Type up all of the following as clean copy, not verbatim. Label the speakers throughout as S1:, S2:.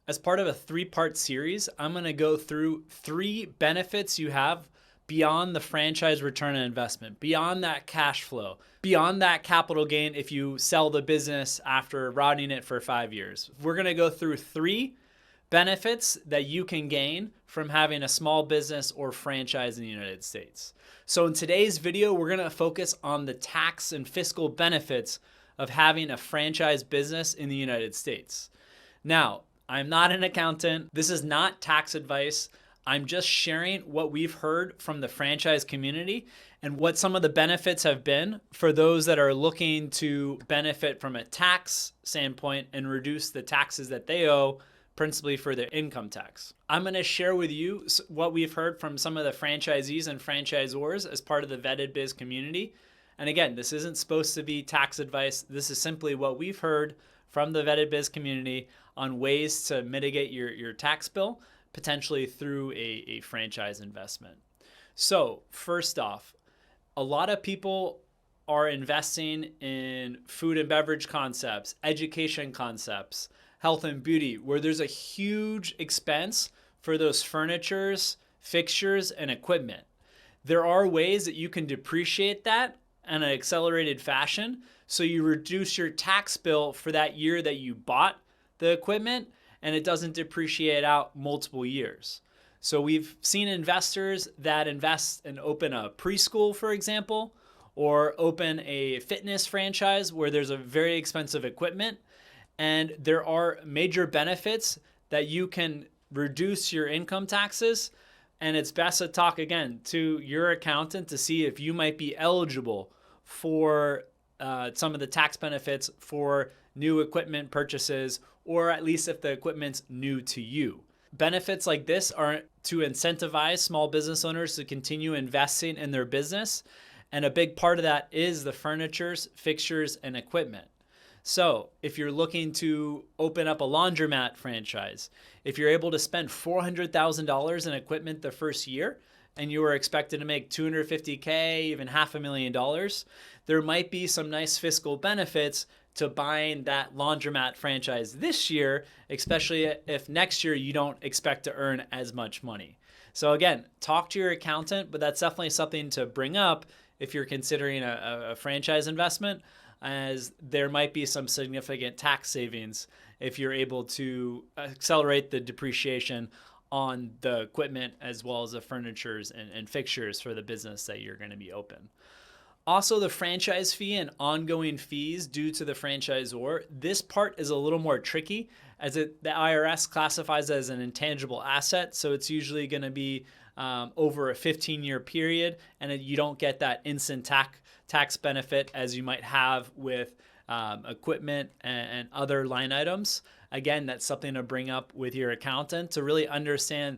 S1: As part of a 3-part series, I'm going to go through 3 benefits you have beyond the franchise return on investment, beyond that cash flow, beyond that capital gain if you sell the business after running it for 5 years. We're going to go through 3 benefits that you can gain from having a small business or franchise in the United States. So in today's video, we're going to focus on the tax and fiscal benefits of having a franchise business in the United States. Now, I'm not an accountant. This is not tax advice. I'm just sharing what we've heard from the franchise community and what some of the benefits have been for those that are looking to benefit from a tax standpoint and reduce the taxes that they owe, principally for their income tax. I'm going to share with you what we've heard from some of the franchisees and franchisors as part of the Vetted Biz community. And again, this isn't supposed to be tax advice. This is simply what we've heard from the Vetted Biz community on ways to mitigate your tax bill, potentially through a franchise investment. So first off, a lot of people are investing in food and beverage concepts, education concepts, health and beauty, where there's a huge expense for those furnitures, fixtures, and equipment. There are ways that you can depreciate that in an accelerated fashion, so you reduce your tax bill for that year that you bought the equipment, and it doesn't depreciate out multiple years. So we've seen investors that invest and open a preschool, for example, or open a fitness franchise where there's a very expensive equipment, and there are major benefits that you can reduce your income taxes. And it's best to talk again to your accountant to see if you might be eligible for some of the tax benefits for new equipment purchases, or at least if the equipment's new to you. Benefits like this are to incentivize small business owners to continue investing in their business. And a big part of that is the furnitures, fixtures, and equipment. So if you're looking to open up a laundromat franchise, if you're able to spend $400,000 in equipment the first year, and you were expected to make $250K, even $500,000, there might be some nice fiscal benefits to buying that laundromat franchise this year, especially if next year you don't expect to earn as much money. So again, talk to your accountant, but that's definitely something to bring up if you're considering a franchise investment, as there might be some significant tax savings if you're able to accelerate the depreciation on the equipment as well as the furnitures and fixtures for the business that you're going to be open. Also, the franchise fee and ongoing fees due to the franchisor. This part is a little more tricky as the IRS classifies it as an intangible asset. So it's usually going to be over a 15-year period, and you don't get that instant tax benefit as you might have with equipment and other line items. Again, that's something to bring up with your accountant to really understand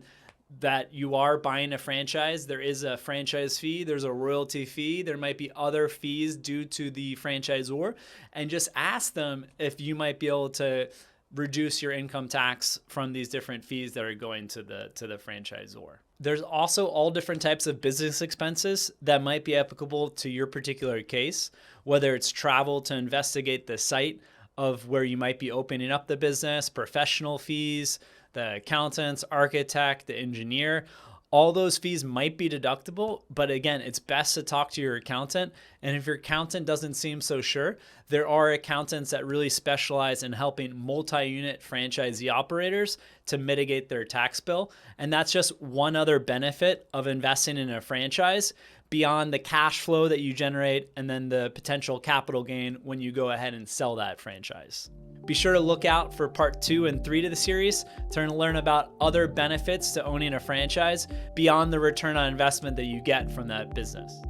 S1: that you are buying a franchise. There is a franchise fee, there's a royalty fee, there might be other fees due to the franchisor, and just ask them if you might be able to reduce your income tax from these different fees that are going to the franchisor. There's also all different types of business expenses that might be applicable to your particular case, whether it's travel to investigate the site of where you might be opening up the business, professional fees, the accountants, architect, the engineer. All those fees might be deductible, but again, it's best to talk to your accountant. And if your accountant doesn't seem so sure, there are accountants that really specialize in helping multi-unit franchisee operators to mitigate their tax bill. And that's just one other benefit of investing in a franchise beyond the cash flow that you generate and then the potential capital gain when you go ahead and sell that franchise. Be sure to look out for part 2 and 3 to the series to learn about other benefits to owning a franchise beyond the return on investment that you get from that business.